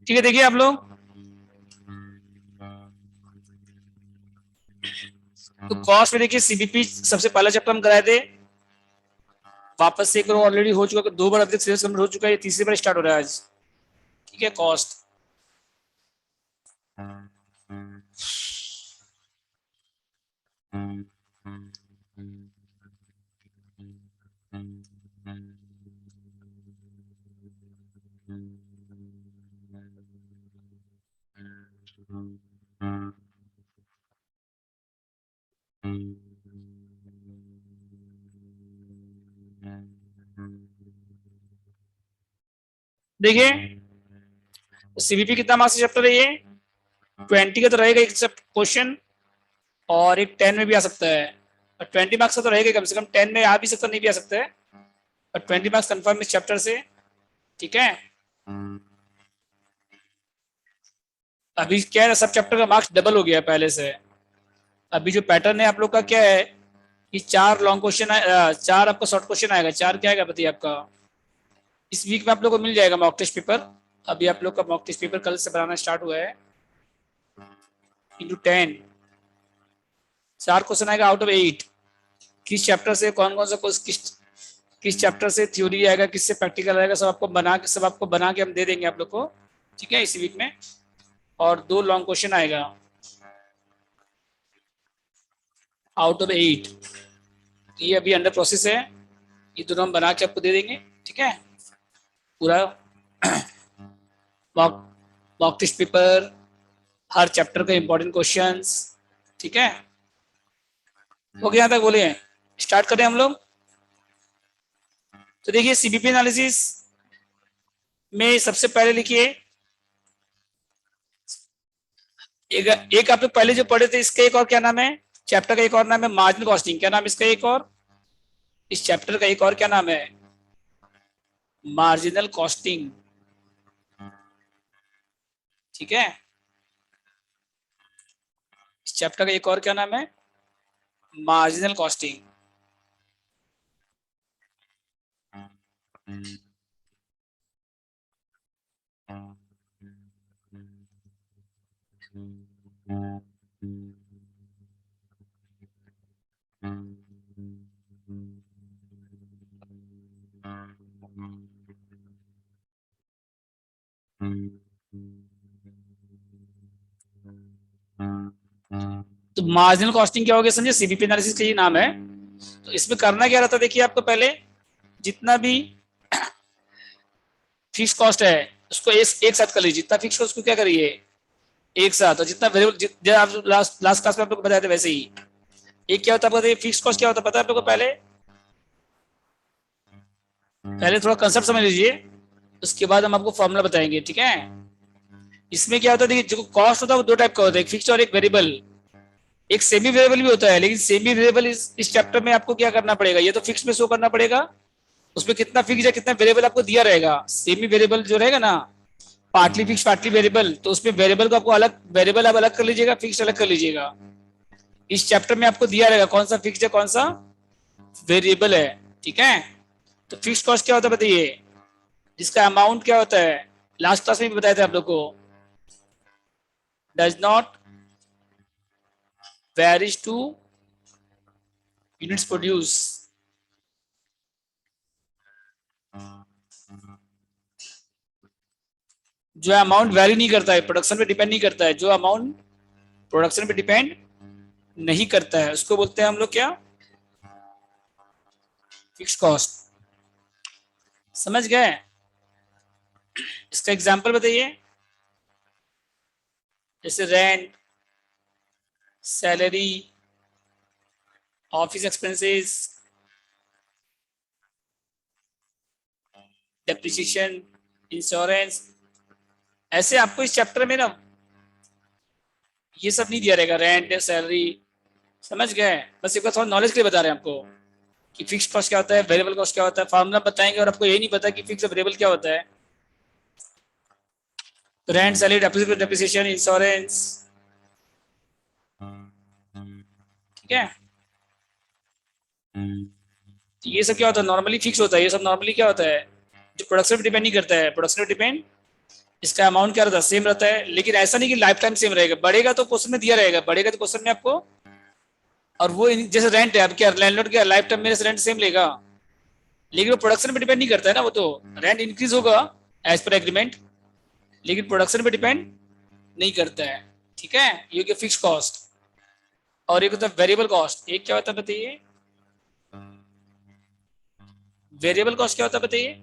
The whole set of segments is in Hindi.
ठीक है, देखिए आप लोग, तो कॉस्ट में देखिए सीबीपी सबसे पहला चैप्टर हम कराए थे, वापस से एक बार ऑलरेडी हो चुका है, 2 बार अब तक सिलेबस कंप्लीट हो चुका है, ये तीसरी बार स्टार्ट हो रहा है आज। ठीक है, कॉस्ट। देखिए सीबीपी कितना मार्क्स का चैप्टर है ये, 20 का तो रहेगा एक क्वेश्चन, और एक 10 में भी आ सकता है, और 20 मार्क्स का तो रहेगा, कम से कम 10 में आ भी सकता, नहीं भी आ सकता है, और 20 मार्क्स कंफर्म इस चैप्टर से। ठीक है, अभी क्या है, सब चैप्टर का मार्क्स डबल हो गया पहले से। अभी जो पैटर्न है आप लोग का क्या है कि 4 लॉन्ग क्वेश्चन, 4 आपका शॉर्ट क्वेश्चन आएगा, 4 क्या आएगा बताइए आपका, इस वीक में आप लोग को मिल जाएगा मॉक टेस्ट पेपर। अभी आप लोग का मॉक टेस्ट पेपर कल से बनाना स्टार्ट हुआ है, इंटू 10, 4 क्वेश्चन आएगा आउट ऑफ 8, किस चैप्टर से कौन कौन सा किस किस चैप्टर से थ्योरी आएगा, किससे प्रैक्टिकल आएगा, सब आपको बना के हम दे देंगे आप लोग को। ठीक है, इसी वीक में। और 2 लॉन्ग क्वेश्चन आएगा आउट ऑफ 8, ये अभी अंडर प्रोसेस है, ये दोनों हम बना के आपको दे देंगे। ठीक है, पूरा मॉक मॉक टेस्ट पेपर, हर चैप्टर का इंपॉर्टेंट क्वेश्चंस। ठीक है, ओके, यहाँ तक बोले हैं, स्टार्ट करें हम लोग। तो देखिए सीबीपी एनालिसिस में सबसे पहले लिखिए, एक आप लोग पहले जो पढ़े थे, इसका एक और क्या नाम है, चैप्टर का एक और नाम है मार्जिनल कॉस्टिंग, क्या नाम है इसका एक और, इस चैप्टर का एक और क्या नाम है, मार्जिनल कॉस्टिंग। ठीक है, इस चैप्टर का एक और क्या नाम है, मार्जिनल कॉस्टिंग। तो मार्जिनल कॉस्टिंग क्या हो गया समझे, सीबीपी एनालिसिस का ये नाम है। तो इसमें करना क्या रहता है, देखिए आपको पहले जितना भी फिक्स कॉस्ट है उसको एक साथ कर लीजिए, जितना फिक्स कॉस्ट उसको क्या करिए एक साथ, और जितना वेरिएबल, आप लास्ट लास्ट क्लास में आप लोग को बताए थे वैसे ही। एक क्या होता है फिक्स कॉस्ट क्या होता है पता है आप लोग को, पहले पहले थोड़ा कंसेप्ट समझ लीजिए, उसके बाद हम आपको फॉर्मूला बताएंगे। ठीक है, इसमें क्या होता है, देखिए जो कॉस्ट होता है वो 2 टाइप का होता है, एक फिक्स और एक वेरिएबल। एक सेमी वेरिएबल भी होता है, लेकिन सेमी वेरिएबल इस चैप्टर में आपको क्या करना पड़ेगा, ये तो फिक्स में शो करना पड़ेगा, उसमें कितना फिक्स है कितना वेरिएबल आपको दिया रहेगा। सेमी वेरिएबल जो रहेगा ना, पार्टली फिक्स पार्टली वेरिएबल, तो उसमें वेरिएबल को आपको अलग, वेरिएबल आप अलग कर लीजिएगा, फिक्स अलग कर लीजिएगा। इस चैप्टर में आपको दिया रहेगा कौन सा फिक्स है कौन सा वेरिएबल है। ठीक है, तो फिक्स कॉस्ट क्या होता है बताइए, जिसका अमाउंट क्या होता है, लास्ट क्लास में भी बताया था आप लोग को, does not varies to units produce, जो अमाउंट वैरी नहीं करता है, प्रोडक्शन पे डिपेंड नहीं करता है, जो अमाउंट प्रोडक्शन पे डिपेंड नहीं करता है उसको बोलते हैं हम लोग क्या, फिक्स कॉस्ट। समझ गए, इसका एग्जांपल बताइए, जैसे rent, salary, office expenses, depreciation, insurance, ऐसे आपको इस चैप्टर में ना ये सब नहीं दिया रहेगा, रेंट सैलरी। समझ गए, बस एक बार थोड़ा नॉलेज के लिए बता रहे हैं आपको कि फिक्स कॉस्ट क्या होता है, वेरिएबल कॉस्ट क्या होता है, फार्मूला बताएंगे, और आपको यही नहीं पता कि फिक्स और वेरिएबल क्या होता है। तो रेंट सैलरी डेप्रिसिएशन इंश्योरेंस। ठीक है। तो ये सब क्या होता है, नॉर्मली फिक्स होता है। ये सब नॉर्मली क्या होता है, जो प्रोडक्शन पे डिपेंड नहीं करता है। प्रोडक्शन पे डिपेंड, इसका अमाउंट क्या रहता है, सेम रहता है। लेकिन ऐसा नहीं कि लाइफ टाइम सेम रहेगा, बढ़ेगा तो क्वेश्चन में दिया रहेगा, बढ़ेगा तो क्वेश्चन में आपको। और वो जैसे रेंट है, अब क्या लैंडलॉर्ड क्या लाइफ टाइम मेरे से रेंट सेम लेगा, लेकिन वो प्रोडक्शन पे डिपेंड नहीं करता है ना। वो तो रेंट इंक्रीज होगा एज पर एग्रीमेंट, लेकिन प्रोडक्शन पे डिपेंड नहीं करता है। ठीक है, ये हो गया फिक्स कॉस्ट। और एक होता है वेरिएबल कॉस्ट। एक क्या होता है बताइए, वेरिएबल कॉस्ट क्या होता है बताइए,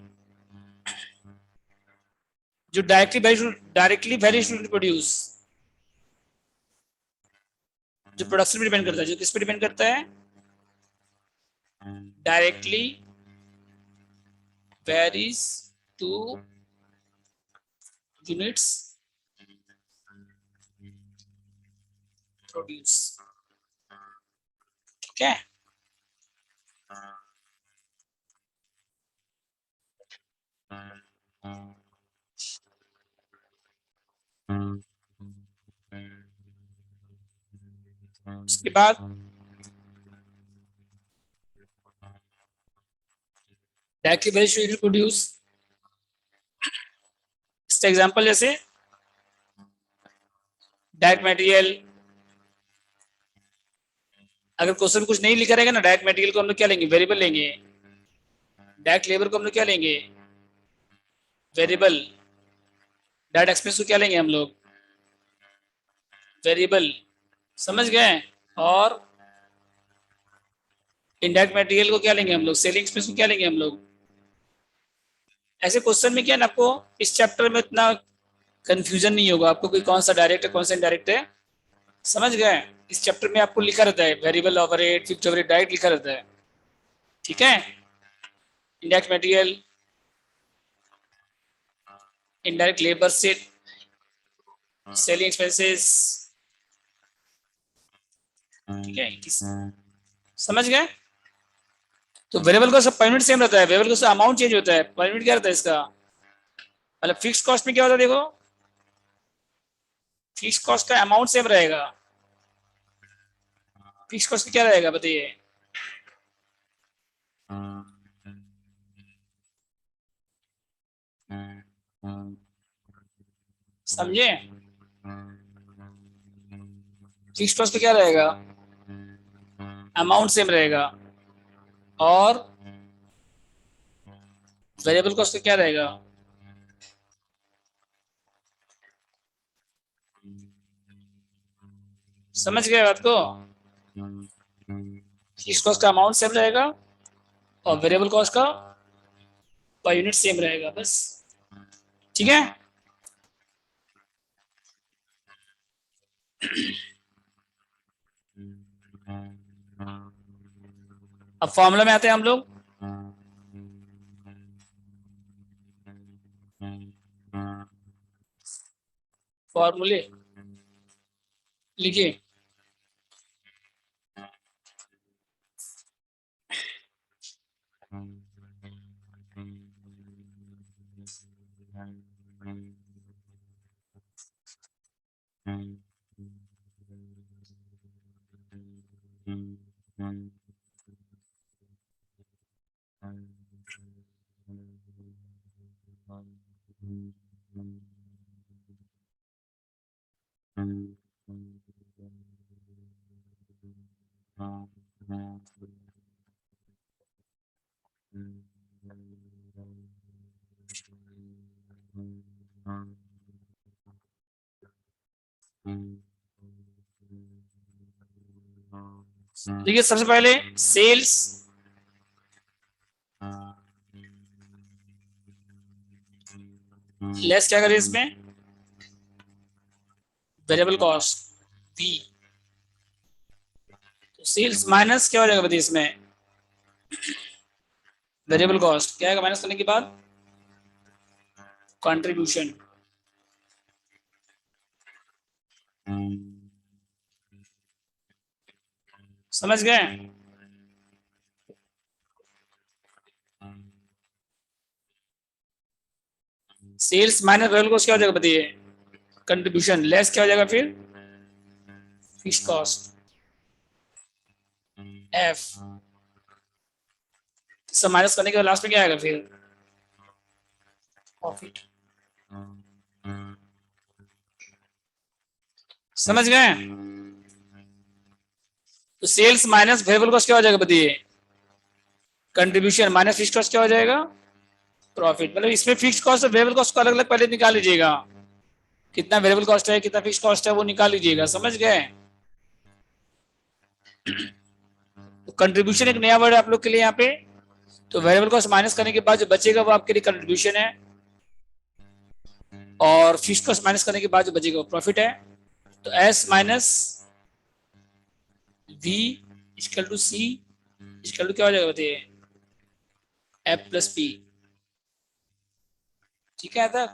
जो डायरेक्टली वैल्यू टू प्रोड्यूस, जो प्रोडक्शन पे डिपेंड करता है। जो किस पे डिपेंड करता है, directly varies to units produce. ठीक है, उसके बाद directly varies to unit produce. इसका एग्जांपल जैसे डायरेक्ट मटेरियल, अगर क्वेश्चन में कुछ नहीं लिखा रहेगा ना, डायरेक्ट मटेरियल को हम लोग क्या लेंगे, वेरिएबल लेंगे। डायरेक्ट लेबर को हम लोग क्या लेंगे, वेरिएबल। डायरेक्ट एक्सपेंस को क्या लेंगे हम लोग, वेरिएबल। समझ गए। और इनडायरेक्ट मटेरियल को क्या लेंगे हम लोग, सेलिंग एक्सपेंस को क्या लेंगे हम लोग। ऐसे क्वेश्चन में क्या ना, आपको इस चैप्टर में इतना कंफ्यूजन नहीं होगा आपको, कोई कौन सा डायरेक्ट है कौन सा इनडायरेक्ट है। समझ गए। इस चैप्टर में आपको लिखा रहता है variable overhead, fixed overhead direct लिखा रहता है। ठीक है, इनडायरेक्ट मटेरियल, इनडायरेक्ट लेबर से, सेलिंग एक्सपेंसेस। ठीक है, समझ गए। तो वेरिएबल का सब पर यूनिट सेम रहता है, वेरिएबल का अमाउंट चेंज होता है, पर यूनिट क्या रहता है इसका। मतलब फिक्स कॉस्ट में क्या होता है देखो, फिक्स कॉस्ट का अमाउंट सेम रहेगा। फिक्स कॉस्ट क्या रहेगा बताइए, समझे। फिक्स कॉस्ट क्या रहेगा, अमाउंट सेम रहेगा। और वेरिएबल कॉस्ट क्या रहेगा, समझ गए बात को। फिक्स कॉस्ट का अमाउंट सेम रहेगा और वेरिएबल कॉस्ट का पर यूनिट सेम रहेगा, बस। ठीक है, अब फॉर्मूला में आते हैं हम लोग। फॉर्मूले लिखिए। देखिए, सबसे पहले सेल्स लेस क्या करें इसमें, वेरिएबल कॉस्ट वी। तो सेल्स माइनस क्या हो जाएगा बताइए इसमें, वेरिएबल कॉस्ट क्या आएगा माइनस करने के बाद, कंट्रीब्यूशन। समझ गए। सेल्स माइनस वेरिएबल कॉस्ट क्या हो जाएगा बताइए, कंट्रीब्यूशन। लेस क्या हो जाएगा फिर, फिक्स कॉस्ट। एफ, सब माइनस करने के बाद लास्ट में क्या आएगा फिर? प्रॉफिट। समझ गए? तो सेल्स माइनस वेरिएबल कॉस्ट क्या हो जाएगा बताइए? कंट्रीब्यूशन माइनस फिक्स्ड कॉस्ट क्या हो जाएगा? प्रॉफिट। मतलब इसमें फिक्स्ड कॉस्ट और वेरिएबल कॉस्ट को अलग अलग पहले निकाल लीजिएगा, कितना वेरिएबल कॉस्ट है कितना फिक्स्ड कॉस्ट है वो निकाल लीजिएगा। समझ गए? तो कंट्रीब्यूशन एक नया वर्ड है आप लोग के लिए यहाँ पे। तो वेरिएबल कॉस्ट माइनस करने के बाद जो बचेगा वो आपके लिए कंट्रीब्यूशन है, और फिक्स्ड कॉस्ट माइनस करने के बाद जो बचेगा वो प्रॉफिट है। तो S minus V equal to C equal to क्या हो जाएगा बताइए? F plus P. ठीक है था?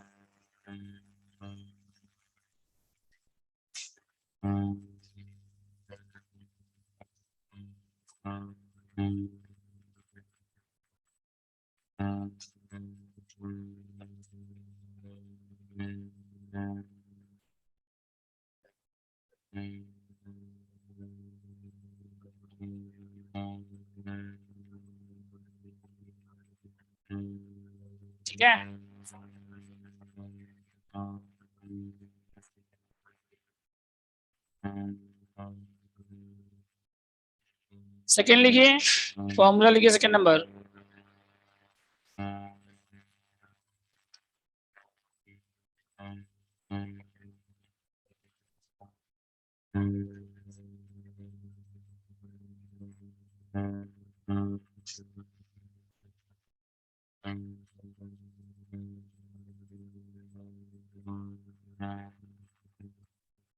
ठीक है। सेकेंड लिखिए, फॉर्मूला लिखिए सेकेंड नंबर।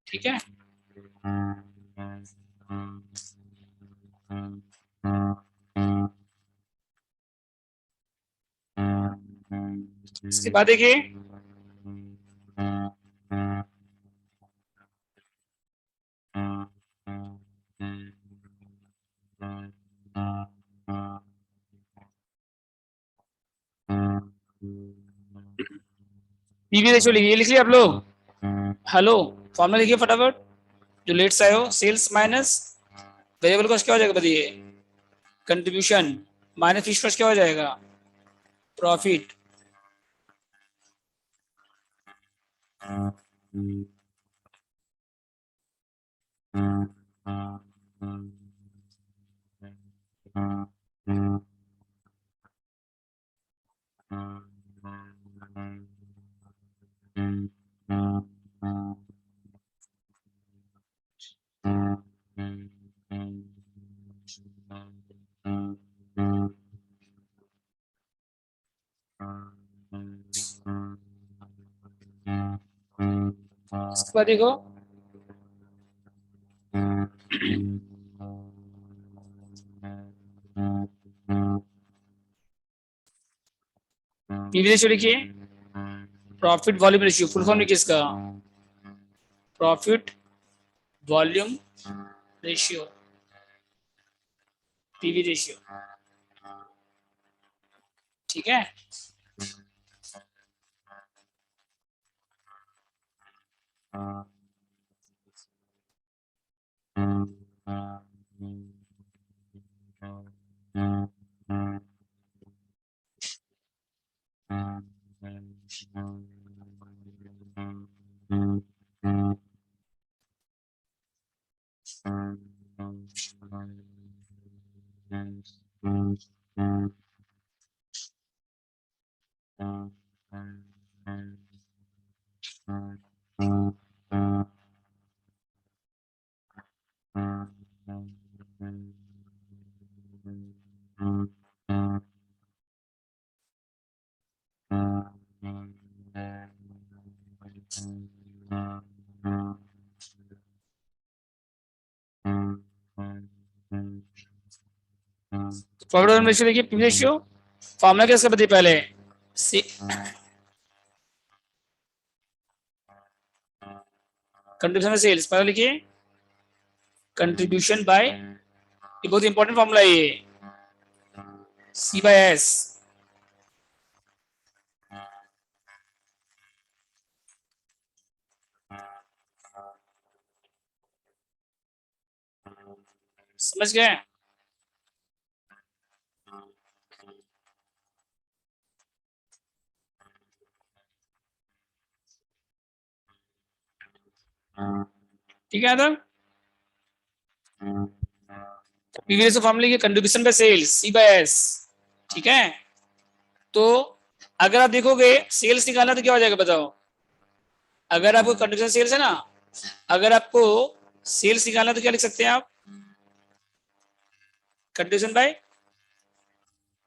ठीक है। इसके बाद देखिए, पीवी रेशियो लिखिए, लिख लिया आप लोग? हेलो, फॉर्मूला लिखिए फटाफट जो लेट से आए हो। सेल्स माइनस वेरिएबल कॉस्ट क्या हो जाएगा बताइए? कंट्रीब्यूशन माइनस फिक्स्ड कॉस्ट क्या हो जाएगा? प्रॉफिट। इसके बाद देखो, पीवी रेशियो लिखिए, profit volume ratio, full form लिखिए इसका, profit volume ratio, PV ratio. ठीक है। प्रॉफिट वॉल्यूम रेशियो देखिए, पीवी रेशियो फॉर्मूला कैसे बताइए पहले? कंट्रीब्यूशन सेल्स पहले लिखिए, कंट्रीब्यूशन बाय, ये बहुत इंपॉर्टेंट फॉर्मूला है ये, सी बाय एस। समझ गए? ठीक है ना? पीवी रेशियो फॉर्मूले की contribution by sales C by S. ठीक है, तो अगर आप देखोगे सेल्स निकालना तो क्या हो जाएगा बताओ? अगर आपको कंट्रीब्यूशन सेल्स है ना, अगर आपको सेल्स निकालना तो क्या लिख सकते हैं आप? कंट्रीब्यूशन बाय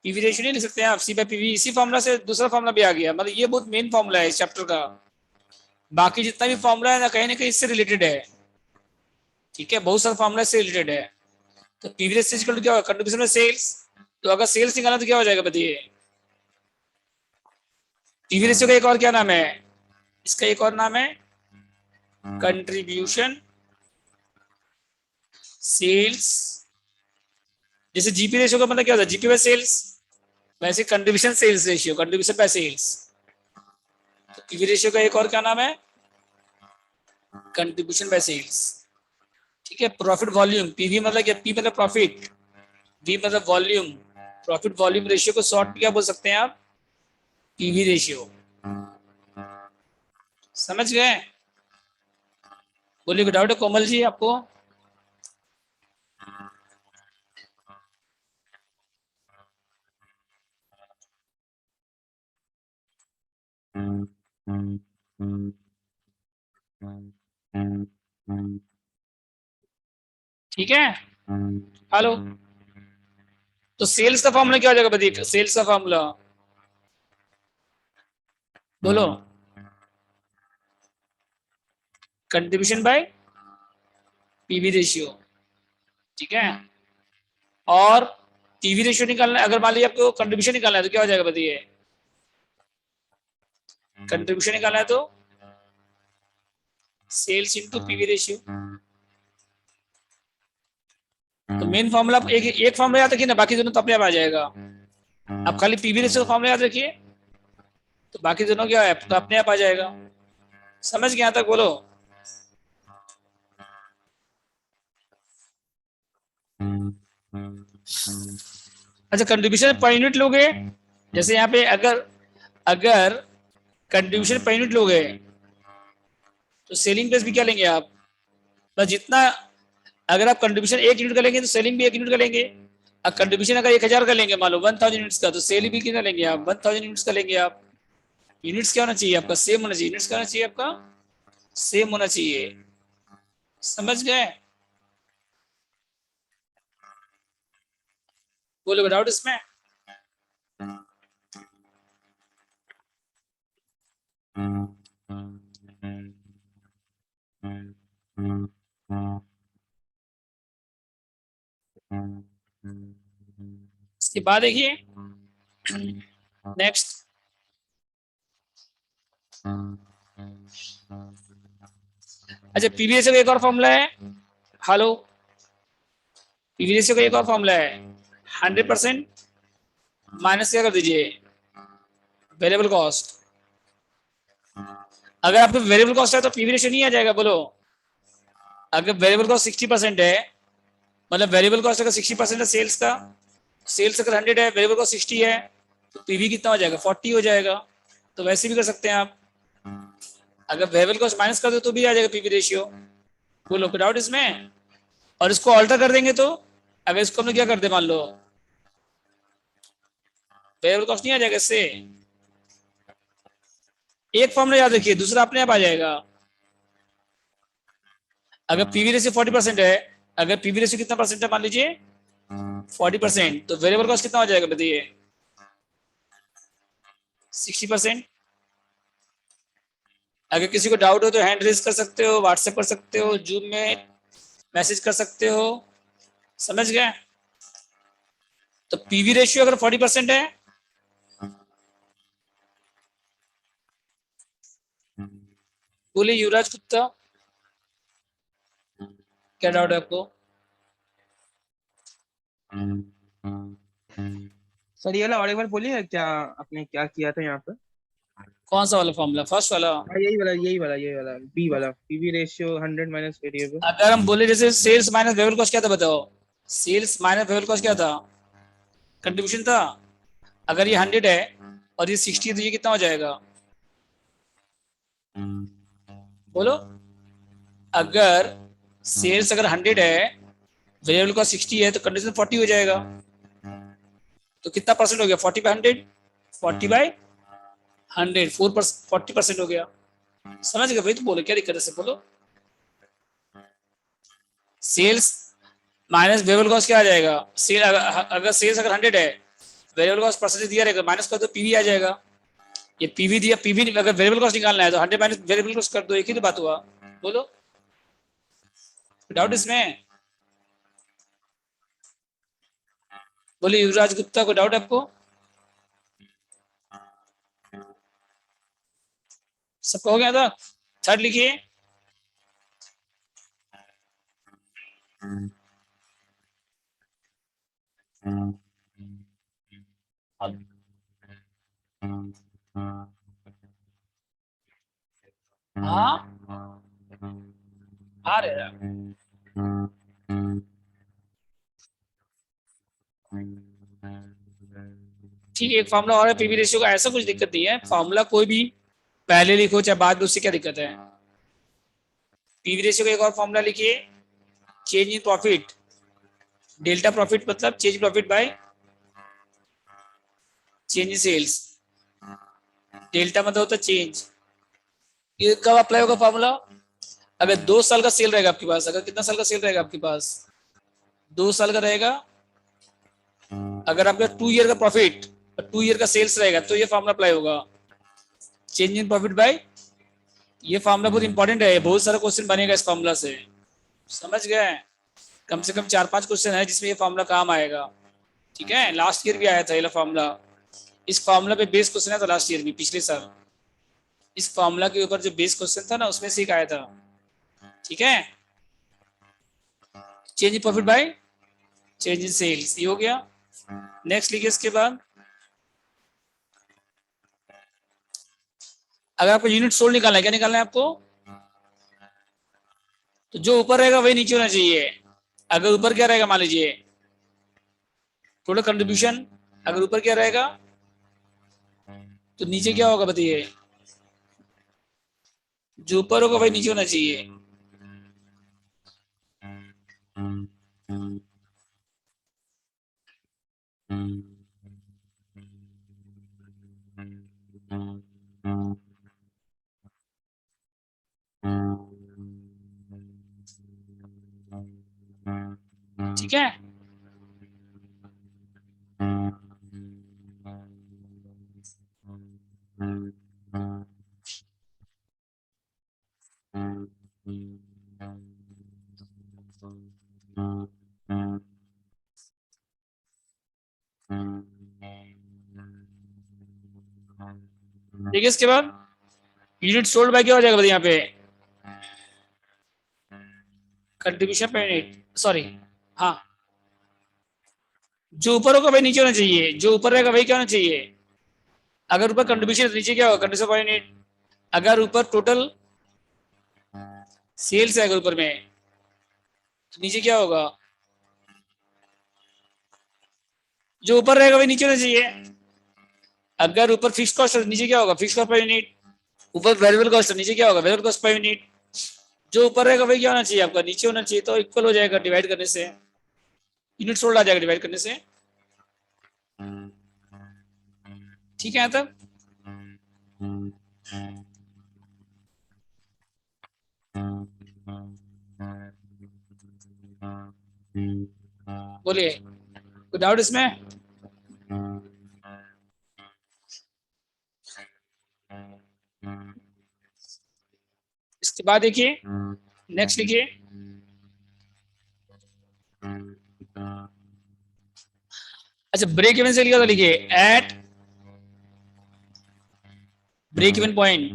पीवी रेशियो नहीं लिख सकते हैं आप, सी बाय पीवी। इसी फॉर्मूला से दूसरा फॉर्मूला भी आ गया, मतलब ये बहुत मेन फॉर्मूला है इस चैप्टर का। बाकी जितना भी फॉर्मूला है ना कहीं इससे रिलेटेड है। ठीक है, बहुत सारा फॉर्मूला इससे रिलेटेड है। तो पीवी रेशियो क्या होगा? Contribution by sales. तो अगर सेल्स निकालना तो क्या हो जाएगा बताइए? पीवी रेशियो का एक और क्या नाम है? इसका एक और नाम है कंट्रीब्यूशन सेल्स। जैसे जीपी रेशियो का मतलब क्या होता है? GP by sales. वैसे contribution sales ratio, contribution by sales. तो पीवी रेशियो का एक और क्या नाम है? Contribution by sales. ठीक है, प्रॉफिट वॉल्यूम, पीवी मतलब क्या? पी मतलब प्रॉफिट, वी मतलब वॉल्यूम। प्रॉफिट वॉल्यूम रेशियो को शॉर्ट में क्या बोल सकते हैं आप? PV ratio. समझ गए? बोलिए, डाउट है कोमल जी आपको? ठीक है, हेलो। तो सेल्स का फॉर्मूला क्या हो जाएगा बताइए? सेल्स का फॉर्मूला बोलो। Contribution by PV ratio. ठीक है, और पीवी रेशियो निकालना है, अगर मान लीजिए आपको कंट्रीब्यूशन निकालना है तो क्या हो जाएगा बताइए? कंट्रीब्यूशन निकालना है तो सेल्स इनटू पीवी रेशियो। तो मेन फॉर्मूला आप एक फॉर्मूला याद रखिए ना, बाकी दोनों तो अपने आप आ जाएगा। आप खाली पीवी रेशियो का फॉर्मूला याद रखिए, तो बाकी दोनों क्या है तो अपने आप आ जाएगा। समझ गया तक बोलो। अच्छा, कंट्रीब्यूशन पर यूनिट लोगे, जैसे यहाँ पे अगर अगर कंट्रीब्यूशन पर यूनिट लोगे तो सेलिंग प्राइस भी क्या लेंगे आप? बस जितना, अगर आप कंट्रीब्यूशन 1 यूनिट का लेंगे तो सेलिंग भी 1 यूनिट का लेंगे। अब कंट्रीब्यूशन अगर 1000 का लेंगे, मान लो 1000 यूनिट्स का, तो सेल भी कितना लेंगे आप? 1000 यूनिट्स का लेंगे आप। यूनिट्स क्या होना चाहिए आपका? सेम होना चाहिए। यूनिट्स क्या होना चाहिए आपका? सेम होना चाहिए। समझ गए? बोलो, डाउट इसमें? इसके बाद देखिए नेक्स्ट। अच्छा, पीवीएस का एक और फॉर्मूला है। हेलो, पीवीएस का एक और फॉर्मूला है। 100% माइनस क्या कर दीजिए? Variable cost. अगर आपको वेरिएबल कॉस्ट है तो पीवी रेशियो नहीं आ जाएगा। बोलो, अगर वेरिएबल कॉस्ट 60% है, मतलब वेरिएबल कॉस्ट अगर 60% है सेल्स का, सेल्स अगर 100 है, वेरिएबल कॉस्ट 60 है, तो पीवी कितना हो जाएगा? 40 हो जाएगा। तो वैसे भी कर सकते हैं आप, अगर वेरिएबल कॉस्ट माइनस कर दो तो भी आ जाएगा पीवी रेशियो। बोलो, कोई डाउट इसमें? और इसको ऑल्टर कर देंगे तो, अगर इसको हम लोग क्या कर दे, मान लो वेरिएबल कॉस्ट नहीं आ जाएगा इससे। एक फॉर्मूला याद रखिए, दूसरा अपने आप आ जाएगा। अगर पीवी रेशियो 40% है, अगर पीवी रेशियो कितना परसेंट है मान लीजिए 40%, तो वेरिएबल कॉस्ट कितना हो जाएगा बताइए? 60%। अगर किसी को डाउट हो तो हैंड रेज कर सकते हो, व्हाट्सएप कर सकते हो, जूम में मैसेज कर सकते हो। समझ गए? तो पीवी रेशियो अगर 40% है, बोले युवराज गुप्ता, क्या डाउट है आपको? सर ये वाला और एक बार बोलिए, क्या आपने क्या किया था यहाँ पर? कौन सा वाला फॉर्मूला? फर्स्ट वाला। हाँ यही वाला बी वाला, पीवी रेशियो 100 माइनस वेरिएबल। अगर हम बोले जैसे सेल्स माइनस वेरिएबल कॉस्ट क्या था बताओ? सेल्स माइनस वेरिएबल कॉस्ट क्या था? कंट्रीब्यूशन था। अगर ये 100 है और ये 60 है तो ये कितना हो जाएगा? बोलो, अगर सेल्स अगर 100 है, वेरिएबल कॉस्ट 60 है, तो कंडीशन 40 हो जाएगा। तो कितना परसेंट हो गया? 40/100, 40/100, 40% हो गया। समझ गए भाई? तो बोलो क्या दिक्कत है, से बोलो। सेल्स माइनस वेरिएबल कॉस्ट क्या आ जाएगा? सेल अगर सेल्स अगर 100 है, वेरिएबल कॉस्ट परसेंटेज दिया रहेगा, माइनस कर दो, पीवी आ जाएगा। ये पीवी दिया, पीवी अगर वेरिएबल कॉस्ट निकालना है तो 100 माइनस वेरिएबल कॉस्ट कर दो, एक ही तो बात हुआ। बोलो, डाउट इसमें? बोलिए युवराज गुप्ता, को डाउट आपको? सबका हो गया था? थर्ड लिखिए। हाँ आ रहे हैं। ठीक है, एक फॉर्मूला और है पीवी रेशियो का, ऐसा कुछ दिक्कत नहीं है, फॉर्मूला कोई भी पहले लिखो चाहे बाद में, उससे क्या दिक्कत है। पीवी रेशियो का एक और फॉर्मूला लिखिए, change in profit, delta profit मतलब change profit by change in sales. Delta मतलब होता है चेंज। ये कब अप्लाई होगा फॉर्मूला? अगर 2 साल का सेल रहेगा आपके पास, अगर कितना साल का सेल रहेगा आपके पास? 2 साल का रहेगा। अगर आपका 2 ईयर का प्रॉफिट और 2 ईयर का सेल्स रहेगा तो ये फॉर्मूला अप्लाई होगा, चेंज इन प्रॉफिट बाय। ये फॉर्मूला बहुत इंपॉर्टेंट है, बहुत सारा क्वेश्चन बनेगा इस फॉर्मूला से, समझ गए? कम से कम 4-5 क्वेश्चन है जिसमें ये फॉर्मूला काम आएगा। ठीक है, लास्ट ईयर भी आया था ये फॉर्मूला, इस फॉर्मूला पे बेस क्वेश्चन आया था लास्ट ईयर भी, पिछले साल। इस फॉर्मूला के ऊपर जो बेस क्वेश्चन था ना, उसमें से एक आया था। ठीक है, change in profit by change in sales, ये हो गया। नेक्स्ट लिखिए इसके बाद, अगर आपको यूनिट सोल्ड निकालना है, क्या निकालना है आपको? तो जो ऊपर रहेगा वही नीचे होना चाहिए। अगर ऊपर क्या रहेगा, मान लीजिए टोटल कंट्रीब्यूशन, अगर ऊपर क्या रहेगा तो नीचे क्या होगा बताइए? जो ऊपर होगा वही नीचे होना चाहिए। ठीक है, देखिए इसके बाद यूनिट सोल्ड बाय क्या हो जाएगा यहाँ पे? कंट्रीब्यूशन पर यूनिट, सॉरी, हाँ, जो ऊपर होगा वही नीचे होना चाहिए, जो ऊपर रहेगा वही क्या होना चाहिए? अगर ऊपर कंट्रीब्यूशन तो नीचे क्या होगा? Contribution per unit. अगर ऊपर टोटल सेल्स है, अगर ऊपर में, तो नीचे क्या होगा? जो ऊपर रहेगा वही नीचे होना चाहिए। अगर ऊपर फिक्स कॉस्ट है तो नीचे क्या होगा? Fix cost per unit. ऊपर वेरिएबल कॉस्ट है, नीचे क्या होगा? Variable cost per unit. जो ऊपर रहेगा वही क्या होना चाहिए आपका? नीचे होना चाहिए, तो इक्वल हो जाएगा डिवाइड करने से, यूनिट सोल्ड आ जाएगा डिवाइड करने से। ठीक है, तब बोलिए, कोई डाउट इसमें? इसके बाद देखिए, नेक्स्ट लिखिए, अच्छा ब्रेक इवन से लिखा था, लिखिए at break even point,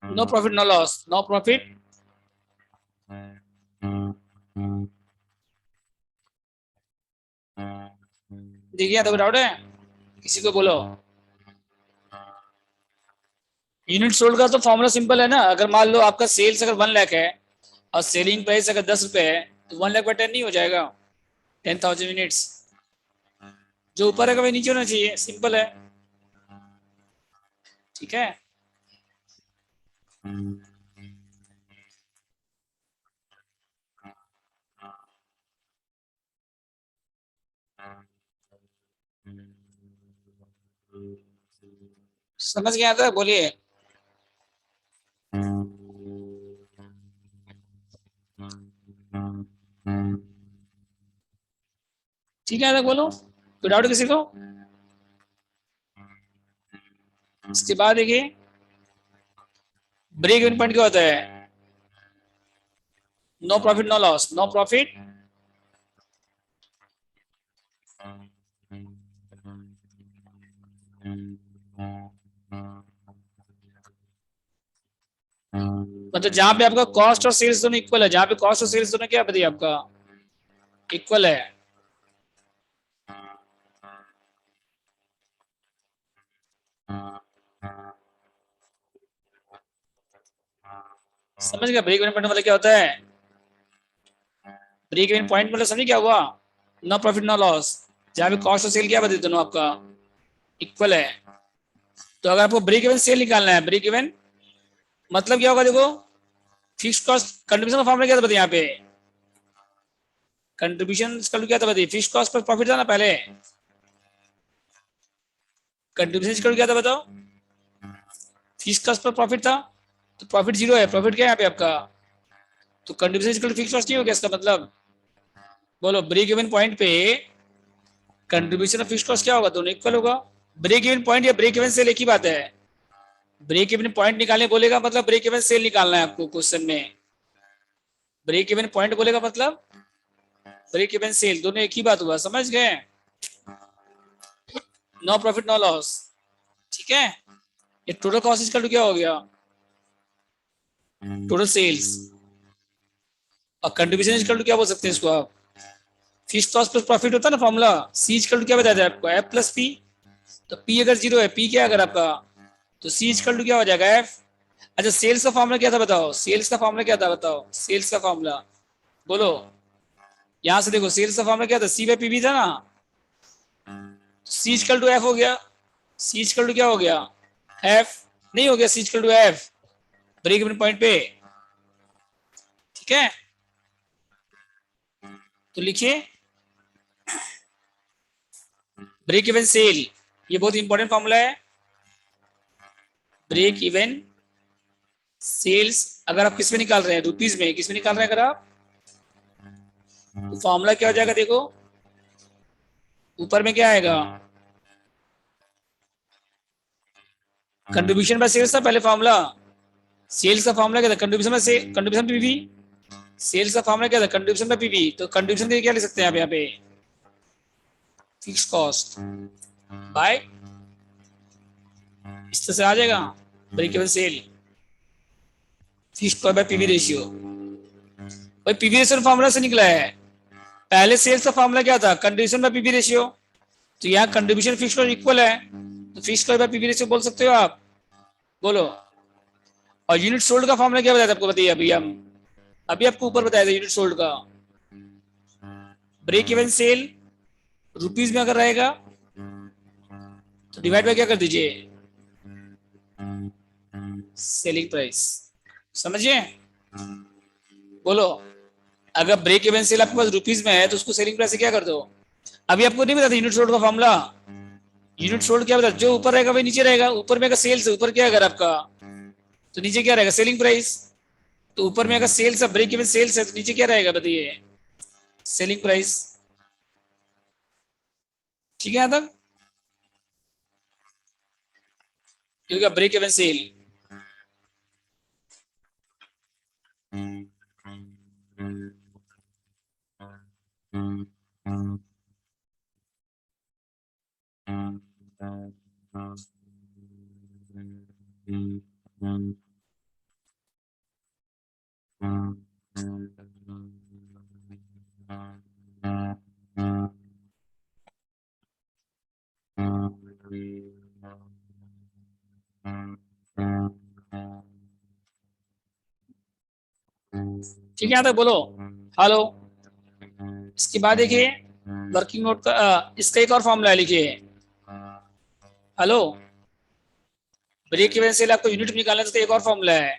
no profit no loss, no profit देखिए, तो डाउट है किसी को? बोलो। यूनिट सोल्ड का तो फॉर्मूला सिंपल है ना, अगर मान लो आपका सेल्स अगर 1 लाख है और सेलिंग प्राइस अगर 10 रुपए है, तो 1 लाख बाय 10 नहीं हो जाएगा? 10,000 यूनिट्स। जो ऊपर है वही नीचे होना चाहिए, सिंपल है। ठीक है, समझ गया था, बोलिए। ठीक है, बोलो, कोई डाउट किसी को? इसके बाद देखिए ब्रेक इवन पॉइंट क्या होता है? No profit no loss, no profit मतलब जहां पे आपका कॉस्ट और सेल्स दोनों इक्वल है, जहां पे कॉस्ट और सेल्स दोनों क्या बताइए आपका इक्वल है। समझ गया ब्रेक इवन पॉइंट मतलब क्या होता है? ब्रेक इवन पॉइंट मतलब समझ क्या हुआ? नो प्रॉफिट नो लॉस, जहां पे कॉस्ट और सेल क्या बताइए दोनों आपका इक्वल है। तो अगर आपको ब्रेक इवन सेल निकालना है, ब्रेक इवन मतलब क्या होगा देखो, फिक्स कॉस्ट कंट्रीब्यूशन का फॉर्मूला क्या था बताइए यहाँ पे? कंट्रीब्यूशन क्या था बताइए? फिक्स कॉस्ट पर प्रॉफिट था ना पहले, कंट्रीब्यूशन क्या था बताओ? फिक्स कॉस्ट पर प्रॉफिट था, तो प्रॉफिट जीरो है, प्रॉफिट क्या है यहाँ पे आपका? तो कंट्रीब्यूशन फिक्स कॉस्ट नहीं हो गया इसका मतलब? बोलो, ब्रेक इवन पॉइंट पे कंट्रीब्यूशन और फिक्स कॉस्ट क्या होगा? दोनों इक्वल होगा। ब्रेक इवन पॉइंट या ब्रेक इवन सेल एक ही बात है। ब्रेक इवन पॉइंट निकालने बोलेगा मतलब ब्रेक इवन सेल निकालना है आपको क्वेश्चन में। ब्रेक इवन पॉइंट बोलेगा मतलब ब्रेक इवन सेल, दोनों एक ही बात हुआ, समझ गए? No profit no loss. ठीक है, ये टोटल कॉस्ट इक्वल टू क्या हो गया? Total sales. और कंट्रीब्यूशन इक्वल टू क्या बोल सकते हैं इसको आप? फिक्स कॉस्ट प्लस प्रॉफिट होता है ना फॉर्मूला, सी इक्वल टू क्या बताया था आपको? F plus P. तो पी अगर जीरो है, पी क्या है अगर आपका, तो सी इक्वल टू क्या हो जाएगा? एफ। अच्छा, सेल्स का फॉर्मूला क्या था बताओ? सेल्स का फॉर्मूला क्या था बताओ? सेल्स का फॉर्मूला बोलो। यहां से देखो, सेल्स का फॉर्मूला क्या था? सी बाई पी भी था ना, सी इक्वल टू एफ हो गया। सी इक्वल टू क्या हो गया? एफ। नहीं हो गया C equal to F break even point पे? ठीक है, तो लिखिए ब्रेक इवन सेल, ये बहुत इंपॉर्टेंट फॉर्मूला है। ब्रेक इवन सेल्स अगर आप किस में निकाल रहे हैं? रुपीज में। किस में निकाल रहे हैं अगर आप? तो फॉर्मूला क्या हो जाएगा देखो, ऊपर में क्या आएगा? कंट्रीब्यूशन बाय सेल्स था पहले फॉर्मूला। सेल्स का फॉर्मूला क्या था? Contribution by sale, contribution PV. Sales का फॉर्मूला क्या था? Contribution by PV. तो कंट्रीब्यूशन के क्या ले सकते हैं आप यहाँ पे? फिक्स कॉस्ट बाय, इस तरह से आ जाएगा break even sale, fix cost by PV ratio. भाई पीवी रेशियो फॉर्मूला से निकला है। पहले सेल्स का फॉर्मूला क्या था? Contribution by PV ratio. तो यहाँ कंट्रीब्यूशन फिक्स कॉस्ट इक्वल है, तो fix cost by PV ratio बोल सकते हो आप। बोलो। और यूनिट सोल्ड का फॉर्मूला क्या बताया था आपको? बताइए अभी हम, अभी आपको ऊपर बताया था यूनिट सोल्ड का। ब्रेक इवन सेल रुपीज में अगर रहेगा तो डिवाइड बाय क्या कर दीजिए? Selling price. समझिए, बोलो। अगर ब्रेक इवन सेल आपके पास रुपीज में है तो उसको सेलिंग प्राइस से क्या कर दो? अभी आपको नहीं बताया यूनिट सोल्ड का फॉर्मूला? यूनिट सोल्ड क्या बता, जो ऊपर रहेगा वही नीचे रहेगा। ऊपर में अगर सेल्स है, ऊपर क्या अगर आपका, तो नीचे क्या रहेगा? Selling price. तो ऊपर में अगर सेल्स है, ब्रेक इवन सेल्स है, तो नीचे क्या रहेगा बताइए? Selling price. ठीक है, यहां तक क्योंकि ब्रेक इवन सेल। ठीक है, यहां तक बोलो। हेलो। इसके बाद देखिए वर्किंग नोट का इसका एक और फॉर्मूला है, लिखिए। हेलो, ब्रेक इवन सेल आपको यूनिट में निकालना है तो एक और फॉर्मूला है।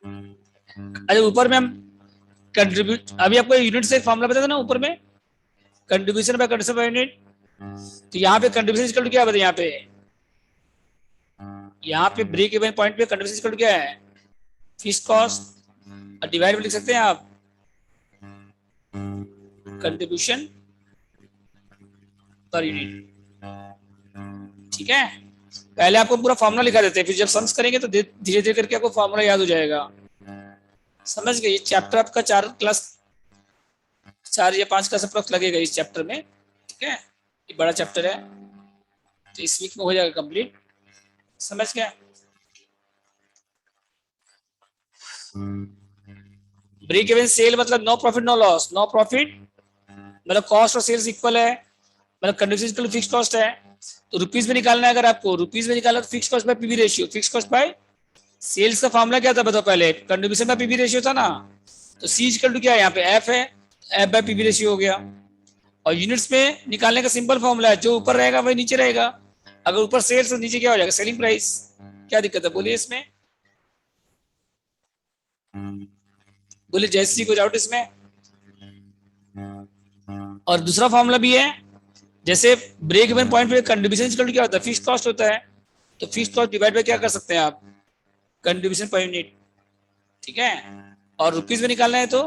अच्छा, ऊपर में हम कंट्रीब्यूट, अभी आपको यूनिट से फॉर्मूला बताया था ना ऊपर में, contribution by consumer per unit. तो यहाँ पे कंट्रीब्यूशन इक्वल टू क्या बताए, यहाँ पे ब्रेक इवन पॉइंट पे कंट्रीब्यूशन इक्वल टू क्या है, फिक्स्ड कॉस्ट, डिवाइड में लिख सकते हैं आप कंट्रीब्यूशन पर यूनिट। ठीक है, पहले आपको पूरा फॉर्मूला लिखा देते हैं, फिर जब सम्स करेंगे तो धीरे धीरे करके आपको फॉर्मूला याद हो जाएगा। समझ गए? ये चैप्टर आपका 4 या 5 क्लास अप्रोक्स लगेगा इस चैप्टर में। ठीक है, ये बड़ा चैप्टर है, तो इस वीक में हो जाएगा कंप्लीट। समझ गया? ब्रेक इवन सेल मतलब no profit no loss. No profit मतलब कॉस्ट और सेल्स इक्वल है, मतलब कंट्रीब्यूशन इक्वल फिक्स कॉस्ट है। तो रुपीज में निकालना है, अगर आपको रुपीज में निकालना तो fix cost by PV ratio. Fix cost by sales का फॉर्मूला क्या था बताओ पहले, कंट्रीब्यूशन बाय पीवी रेशियो था ना। तो सी इक्वल टू क्या है, यहाँ पे एफ है, एफ बाय पीवी रेशियो हो गया। और यूनिट्स में निकालने का सिंपल फॉर्मूला है, जो ऊपर रहेगा वही नीचे रहेगा। अगर ऊपर सेल्स तो नीचे क्या हो जाएगा, सेलिंग प्राइस। क्या दिक्कत है बोलिए इसमें, बोलिए जैसी को डाउट इसमें। और दूसरा फॉर्मूला भी है, जैसे ब्रेक इवन पॉइंट पे कंट्रीब्यूशन इक्वल टू क्या होता है, फिक्स्ड कॉस्ट होता है। तो फिक्स्ड कॉस्ट डिवाइड बाय क्या कर सकते हैं आप, कंट्रीब्यूशन पर यूनिट। ठीक है, और रुपीज में निकालना है तो,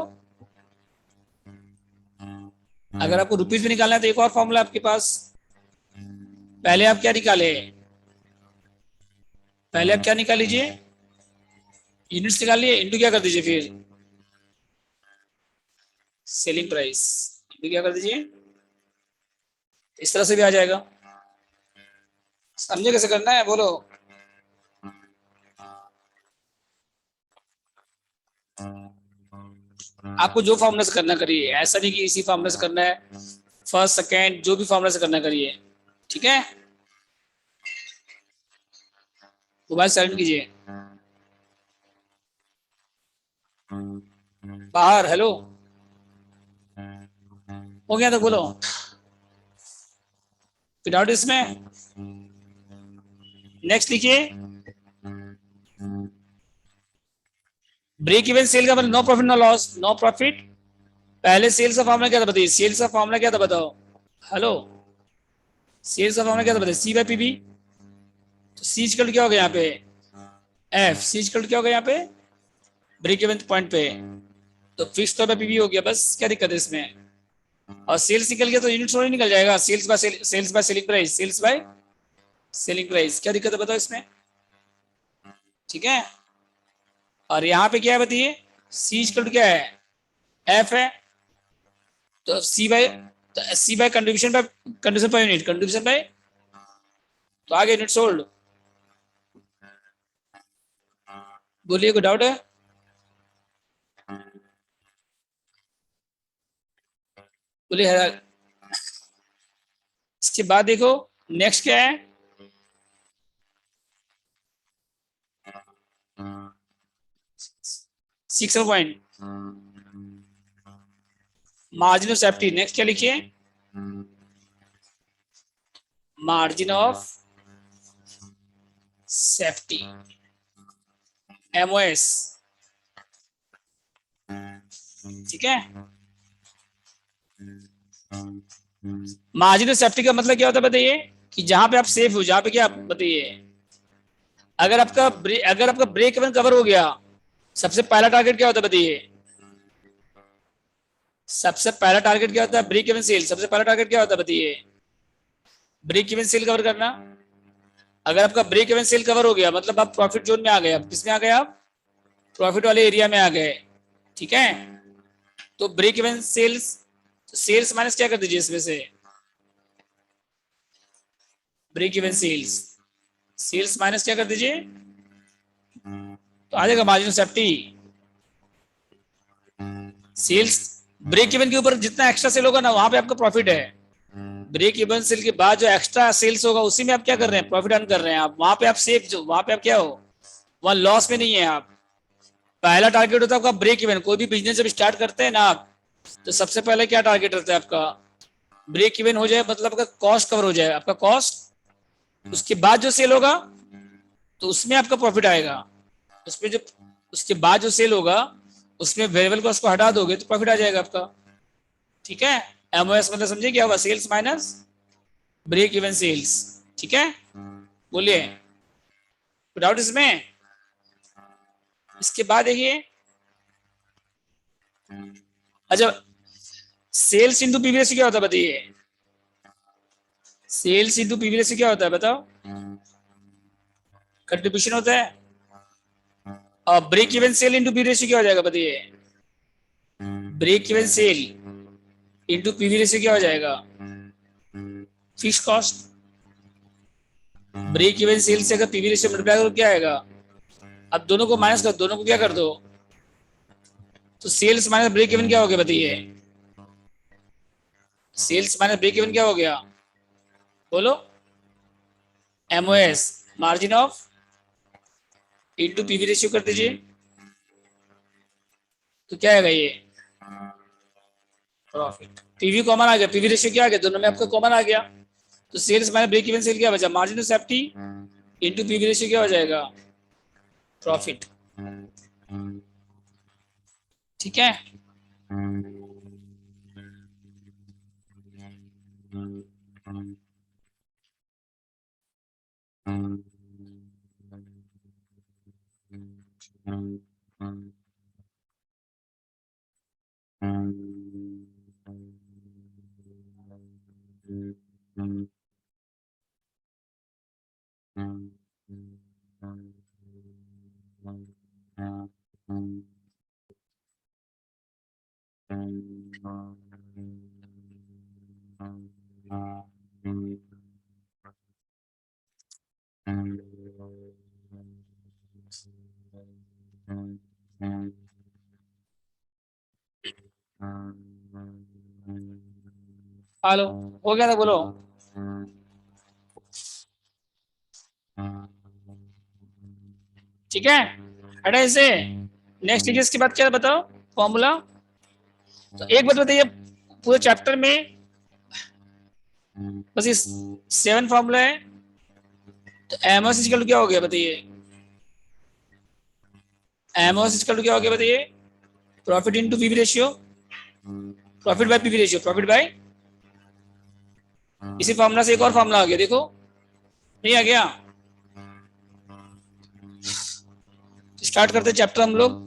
अगर आपको रुपीज में निकालना है तो एक और फॉर्मूला आपके पास। पहले आप क्या निकाले, पहले आप क्या निकाल लीजिए, यूनिट्स निकाल लिए, इंटू क्या कर दीजिए फिर सेलिंग प्राइस, इंटू क्या कर दीजिए। इस तरह से भी आ जाएगा। समझे कैसे करना है बोलो। आपको जो फॉर्मूला से करना करिए, ऐसा नहीं कि इसी फॉर्मूला से करना है, फर्स्ट सेकेंड जो भी फॉर्मूला से करना करिए। ठीक है, मोबाइल साइलेंट कीजिए। बाहर, हेलो, हो गया तो बोलो विदाउट इसमें। नेक्स्ट लिखिए, ब्रेक इवन सेल का मतलब no profit no loss. No profit, पहले सेल्स का फॉर्मूला क्या था बताइए, सेल्स का फॉर्मूला क्या था बताओ। हेलो, सेल्स का फॉर्मूला क्या था बताइए, सी बाय पीबी। तो सी इक्वल क्या हो गया यहाँ पे, एफ। सी इक्वल क्या हो गया यहाँ पे, ब्रेक इवन पॉइंट पे। तो फिक्स तो पीबी हो गया, बस क्या दिक्कत है इसमें। और सेल्स निकल गया तो यूनिट थोड़ी निकल जाएगा, sales by selling price, sales by selling price. क्या दिक्कत है बताओ इसमें। ठीक है, और यहाँ पे क्या है बताइए, सी इक्वल क्या है, एफ है। तो C by contribution per unit, contribution by, तो आगे यूनिट सोल्ड। बोलिए कोई डाउट है, बोलिए। इसके बाद देखो नेक्स्ट क्या है, six point margin of safety. Next क्या लिखिए, मार्जिन ऑफ सेफ्टी, एमओएस। ठीक है, मार्जिन ऑफ सेफ्टी का मतलब क्या होता है बताइए, कि जहां पे आप सेफ हो, जहां पे क्या बताइए, अगर आपका ब्रेक इवन कवर हो गया, सबसे पहला टारगेट क्या होता है बताइए, सबसे पहला टारगेट क्या होता है, ब्रेक इवन सेल। सबसे पहला टारगेट क्या होता है बताइए, ब्रेक इवन सेल कवर करना। अगर आपका ब्रेक इवन सेल कवर हो गया मतलब आप प्रॉफिट जोन में आ गए, आप किसमें आ गए, आप प्रॉफिट वाले एरिया में आ गए। ठीक है, तो break even sales, sales minus क्या कर दीजिए इसमें से, break even sales, sales minus क्या कर दीजिए, तो आ जाएगा margin of safety. Sales break even के ऊपर जितना एक्स्ट्रा सेल होगा ना, वहां पे आपका प्रॉफिट है। ब्रेक इवन सेल के बाद जो एक्स्ट्रा सेल्स होगा उसी में आप क्या कर रहे हैं, प्रॉफिट अर्न कर रहे हैं आप। वहां पे आप सेफ, जो वहां पे आप क्या हो, वहां लॉस में नहीं है आप। पहला टारगेट होता है आपका ब्रेक इवन। कोई भी बिजनेस जब स्टार्ट करते हैं ना आप, तो सबसे पहले क्या टारगेट रहता है आपका, ब्रेक इवन हो जाए, मतलब आपका कॉस्ट कवर हो जाए, आपका कॉस्ट, उसके बाद जो सेल होगा तो उसमें आपका प्रॉफिट आएगा, उसमें जो उसके बाद जो सेल होगा उसमें वेरिएबल कॉस्ट को हटा दोगे तो प्रॉफिट आ जाएगा आपका। ठीक है, एमओएस मतलब समझे क्या होगा, sales minus break even sales. ठीक है, बोलिए, डाउट इसमें? इसके बाद देखिए, अच्छा, सेल्स इंटू पीवी रेशियो क्या होता है बताइए, सेल्स इंटू पीवी रेशियो क्या होता है बताओ, कंट्रीब्यूशन होता है। और break even sale into PV ratio क्या हो जाएगा बताइए, break even sale into PV ratio क्या हो जाएगा, fix cost. Break even sale से अगर पीवी रेशियो मल्टीप्लाई करो क्या आएगा, अब दोनों को माइनस कर, दोनों को क्या कर दो, तो सेल्स माइनस ब्रेक इवन क्या हो गया बताइए, सेल्स माइनस ब्रेक इवन क्या हो गया, बोलो, MOS, margin of into PV ratio कर दीजिए, तो क्या आएगा ये, प्रॉफिट। पीवी कॉमन आ गया, पीवी रेशियो क्या आ गया, दोनों में आपका कॉमन आ गया, तो sales minus break even sale क्या बचा, margin of safety into PV ratio क्या हो जाएगा, प्रॉफिट। ठीक है, हेलो, हो गया था, बोलो। ठीक है, हटा इसे, नेक्स्ट लीजिए, इसके बाद क्या बताओ, फॉर्मूला। तो एक बात बताइए, पूरे चैप्टर में बस ये 7 फॉर्मूला है, तो एमओएस इक्वल टू क्या हो गया बताइए, एमओएस इक्वल टू क्या हो गया बताइए, profit into PV ratio, profit by PV ratio, profit by, इसी फॉर्मूला से एक और फॉर्मूला आ गया, देखो, नहीं आ गया। स्टार्ट करते चैप्टर हम लोग।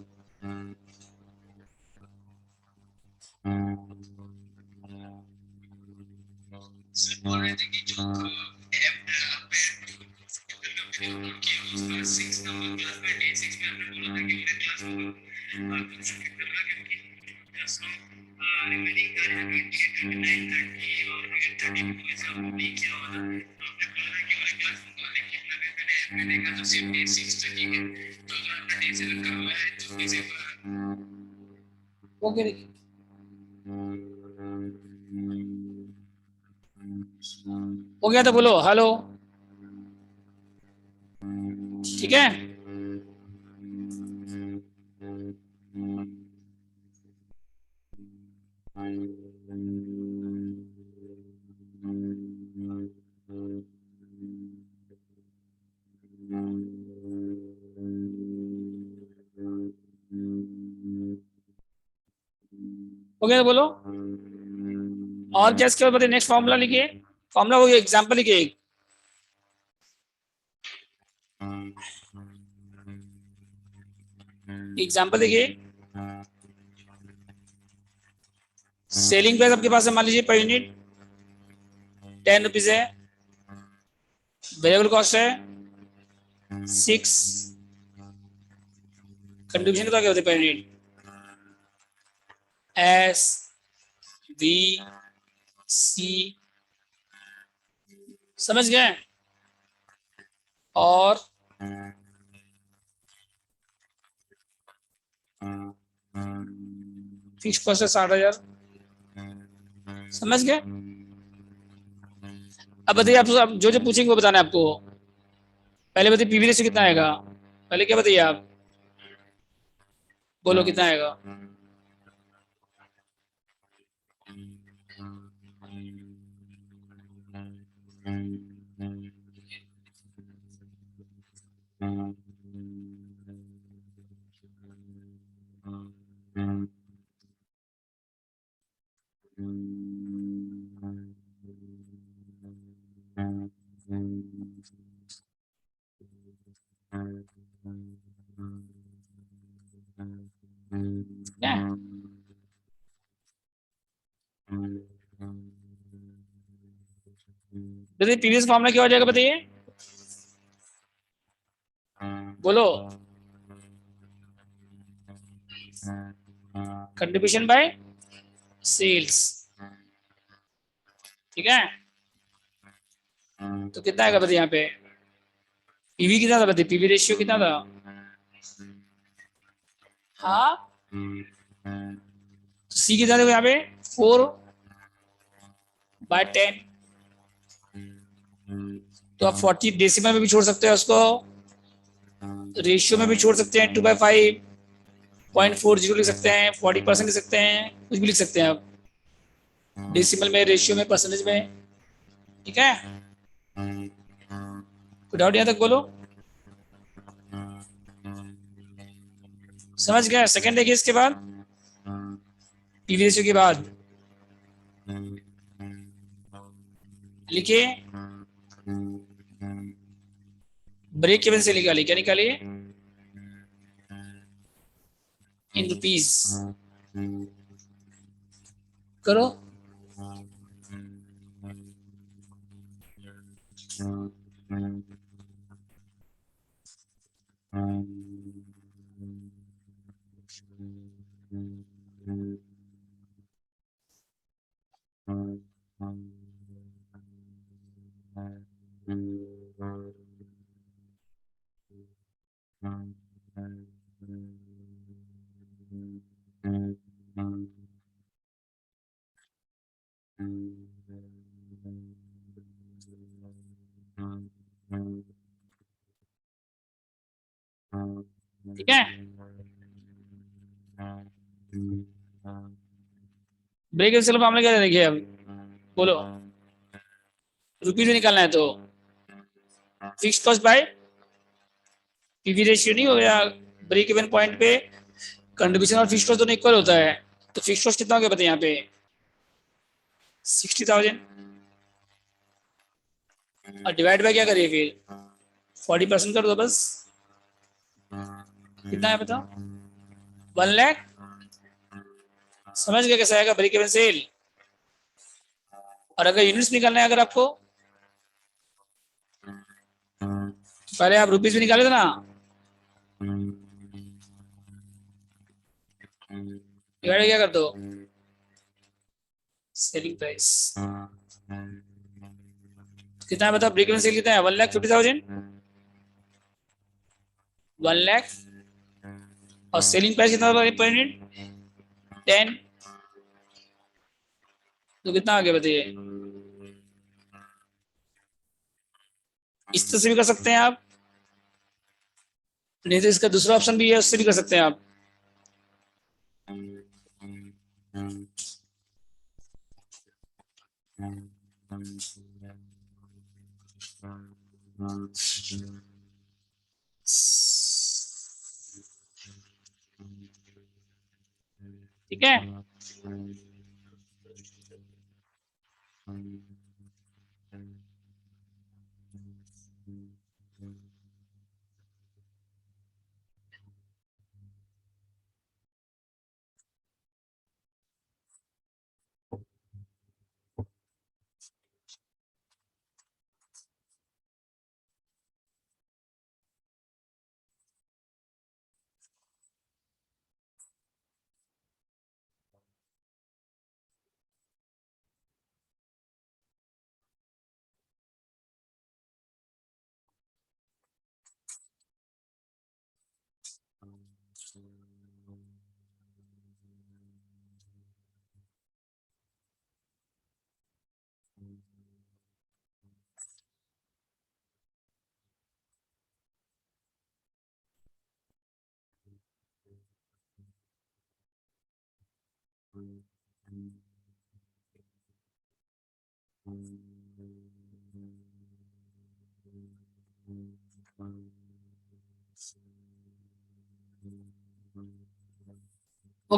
बोल रहे थे कि जो ओके, हो गया तो बोलो हेलो। ठीक है, हो गया तो बोलो, और क्या इसके बाद बताइए, नेक्स्ट फॉर्मूला लिखिए, फॉर्मूला हो गया, एग्जांपल लिखिए एक, एग्जांपल देखिए, सेलिंग प्राइस आपके पास है, मान लीजिए पर यूनिट 10 रुपीज है, वेरिएबल कॉस्ट है 6, कंट्रीब्यूशन तो क्या होते हैं पर यूनिट, एस वी सी, समझ गए, और फिक्स कॉस्ट है 60,000, समझ गए। अब बताइए, आप जो जो पूछेंगे वो बताना है आपको, पहले बताइए पीवी रेशियो कितना आएगा, पहले क्या बताइए आप, बोलो कितना आएगा, प्रीवियस फॉर्मूला क्या हो जाएगा बताइए, बोलो। कंट्रीब्यूशन बाय सेल्स, ठीक है। तो कितना आएगा बताइए यहाँ पे, पीवी कितना था बताइए, पीवी रेशियो कितना था? हाँ, तो सी कितना देखो यहाँ पे 4/10, तो आप 40 डेसिमल में भी छोड़ सकते हो उसको, रेशियो में भी छोड़ सकते हैं, 2/5, 0.40 लिख सकते हैं, 40% लिख सकते हैं, कुछ भी लिख सकते हैं आप, डेसिमल में, रेशियो में, परसेंटेज में, ठीक है। कोई डाउट यहाँ तक बोलो, समझ गया। सेकंड देखिए इसके बाद, पीवी रेशियो के बाद लिखिए ब्रेक इवन से निकालिए, क्या निकालिए, इन रुपीज करो। ठीक है, ब्रेक इवन से मामला क्या देखिए अब, बोलो। रुपीज में निकालना है तो fix cost by PV ratio नहीं हो गया, ब्रेक इवन पॉइंट पे कंट्रीब्यूशन और फिक्स कॉस्ट दोनों इक्वल होता है, तो फिक्स कॉस्ट कितना हो गया बताइए यहाँ पे 60,000, और डिवाइड बाय क्या करिए फिर 40% कर दो बस, कितना है बताओ 1 लाख। समझ गया कैसे आएगा ब्रेक इवन सेल। और अगर यूनिट्स निकालना है अगर आपको, पहले आप रुपीज में निकाले थे ना, डिवाइड क्या कर दो सेलिंग प्राइस, कितना है बताओ, ब्रेक इवन सेल कितना है 1,50,000, 1 लाख, और सेलिंग प्राइस कितना था पर यूनिट 10, तो कितना आ गया बताइए। इस तरह से भी कर सकते हैं आप, नहीं तो इसका दूसरा ऑप्शन भी है, उससे भी कर सकते हैं आप। ठीक है, हो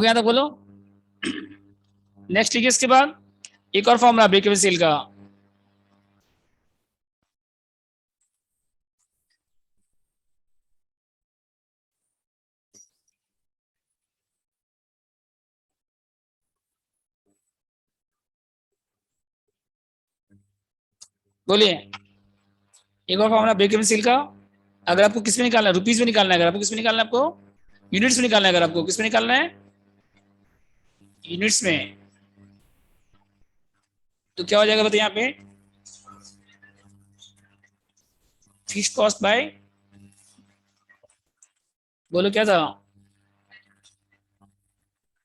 गया था, बोलो। नेक्स्ट लिखिए इसके बाद एक और फॉर्मूला ब्रेक इवन सेल का। बोलिए, एक और फॉर्मूला ब्रेक इवन सेल का। अगर आपको किस में निकालना है, रुपीज में निकालना है, अगर आपको किस में निकालना है, आपको यूनिट्स में निकालना है, अगर आपको किस में निकालना है, यूनिट्स में, तो क्या हो जाएगा बताइए यहाँ पे, फिक्स कॉस्ट बाय, बोलो क्या था,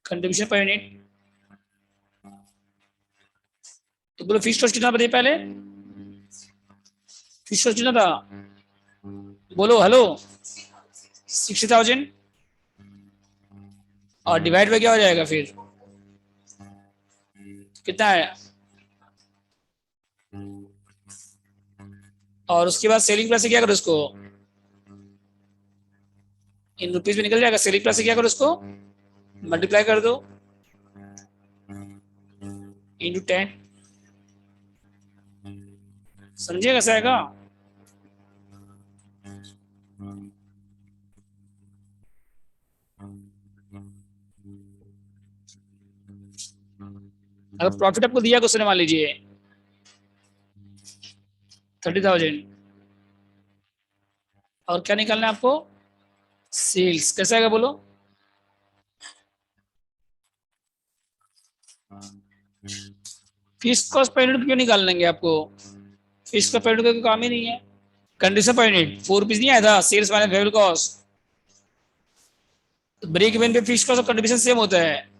कंट्रीब्यूशन पर यूनिट। तो बोलो फिक्स कॉस्ट कितना बताइए पहले, फिक्स कॉस्ट कितना था, बोलो हेलो, 60,000, और डिवाइड बाय क्या हो जाएगा फिर, कितना है, और उसके बाद सेलिंग प्राइस से क्या करो उसको, इन रुपीज में निकल जाएगा, सेलिंग प्राइस से क्या करो उसको, मल्टीप्लाई कर दो इंटू 10, समझिए कैसा आएगा। अगर प्रॉफिट आपको दिया क्वेश्चन, मान लीजिए 30,000, और क्या निकालना है आपको, सेल्स, कैसा आएगा बोलो, फिक्स कॉस्ट पर यूनिट क्यों निकाल लेंगे आपको, फिक्स का पर यूनिट का काम ही नहीं है, कंडीशन पर यूनिट 4 रुपीज नहीं आया था, सेल्स माइनस वेरिएबल कॉस्ट, तो ब्रेक इवन पे फिक्स कॉस्ट और कंट्रीब्यूशन सेम होता है,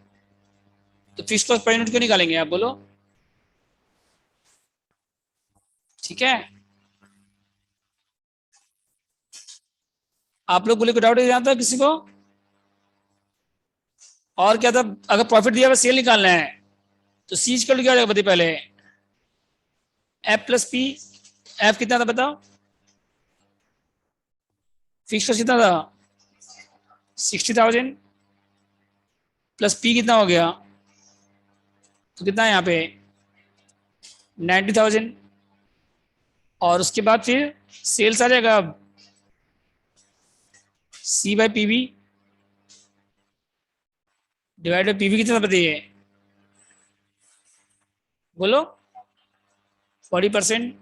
तो फिक्स कॉस्ट पर यूनिट क्यों निकालेंगे आप, बोलो। ठीक है, आप लोग बोले, कोई डाउट है था किसी को, और क्या था, अगर प्रॉफिट दिया हुआ सेल निकालना है, तो सीज कर क्या हो जाएगा बताइए पहले, एफ प्लस पी, एफ कितना था बताओ, फिक्स कॉस्ट कितना था, 60,000, प्लस पी कितना हो गया, तो कितना है यहाँ पे, 90,000, और उसके बाद फिर सेल्स आ जाएगा, C by PV, divide by PV कितना बताइए, बोलो, 40%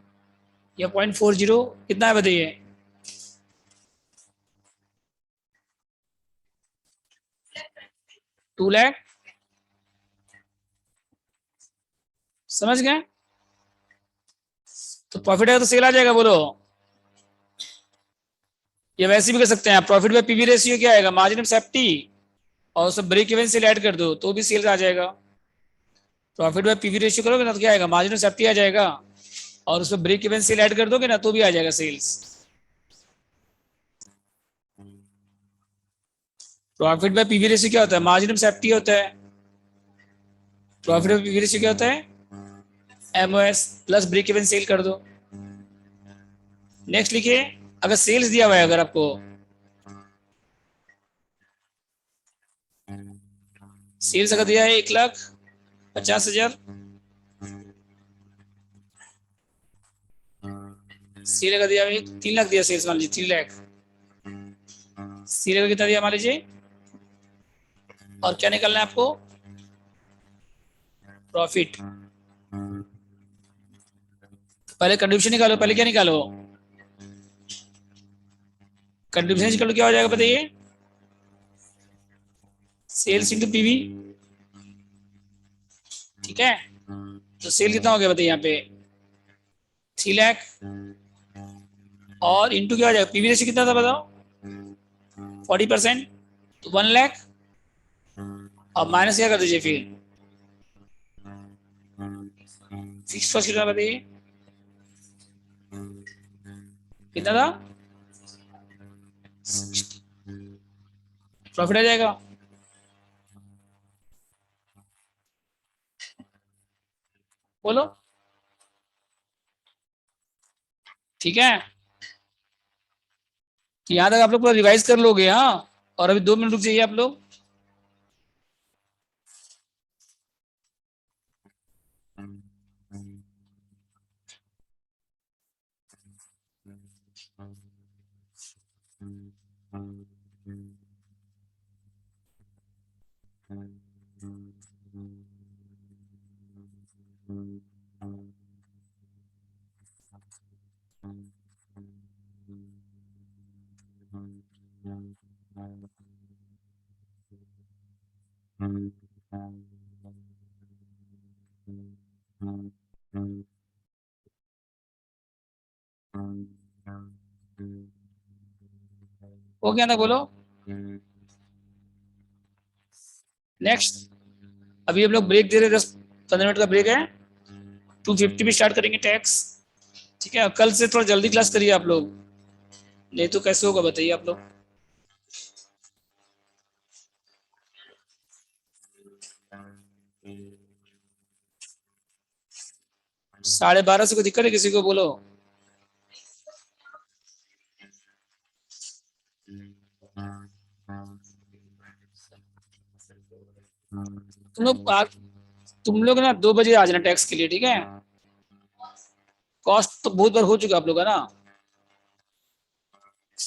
या 0.40, कितना है बताइए, 2 लाख, समझ गए। तो प्रॉफिट है तो सेल आ जाएगा, बोलो। ये वैसे भी कर सकते हैं आप, प्रॉफिट बाय पीवी रेशियो क्या आएगा, मार्जिन ऑफ सेफ्टी, और उसमें ब्रेक इवन सेल ऐड कर दो तो भी सेल्स आ जाएगा। प्रॉफिट बाय पीवी रेशियो करोगे ना तो क्या आएगा, मार्जिन ऑफ सेफ्टी आ जाएगा, और उसमें ब्रेक इवन सेल ऐड कर दोगे ना तो भी आ जाएगा sales. Profit by PV ratio क्या होता है, मार्जिन ऑफ सेफ्टी होता है, प्रॉफिट बाय पीवी रेशियो क्या होता है, MOS, plus break even sale कर दो। नेक्स्ट लिखिए, अगर सेल्स दिया हुआ है, अगर आपको सेल्स अगर दिया है 1,50,000, सेल अगर दिया है 3 लाख दिया, सेल्स मान लीजिए 3 लाख, सेल अगर कितना दिया मान लीजिए, और क्या निकालना है आपको, प्रॉफिट, पहले कंट्रीब्यूशन निकालो, पहले क्या निकालो, कंट्रीब्यूशन निकालो, क्या हो जाएगा बताइए, सेल्स इंटू पीवी, ठीक है, तो सेल कितना हो गया बताइए यहाँ पे, 3 लाख, और इंटू क्या हो जाएगा, पीवी रेशियो कितना था बताओ, 40%, तो 1 लाख, और माइनस क्या कर दीजिए फिर, फिक्स कॉस्ट कितना बताइए, कितना था, प्रॉफिट आ जाएगा, बोलो। ठीक है, तो यहाँ तक आप लोग पूरा रिवाइज कर लोगे। हाँ, और अभी 2 मिनट रुक जाइए आप लोग। हो गया ना, बोलो नेक्स्ट। अभी हम लोग ब्रेक दे रहे हैं, 10-15 मिनट का ब्रेक है। 2:50 भी स्टार्ट करेंगे टैक्स। ठीक है, कल से थोड़ा जल्दी क्लास करिए आप लोग, नहीं तो कैसे होगा बताइए आप लोग। 12:30 से कोई दिक्कत है किसी को, बोलो। तुम लोग ना 2 बजे आ जाना टैक्स के लिए, ठीक है। कॉस्ट तो बहुत बार हो चुका आप लोग का ना।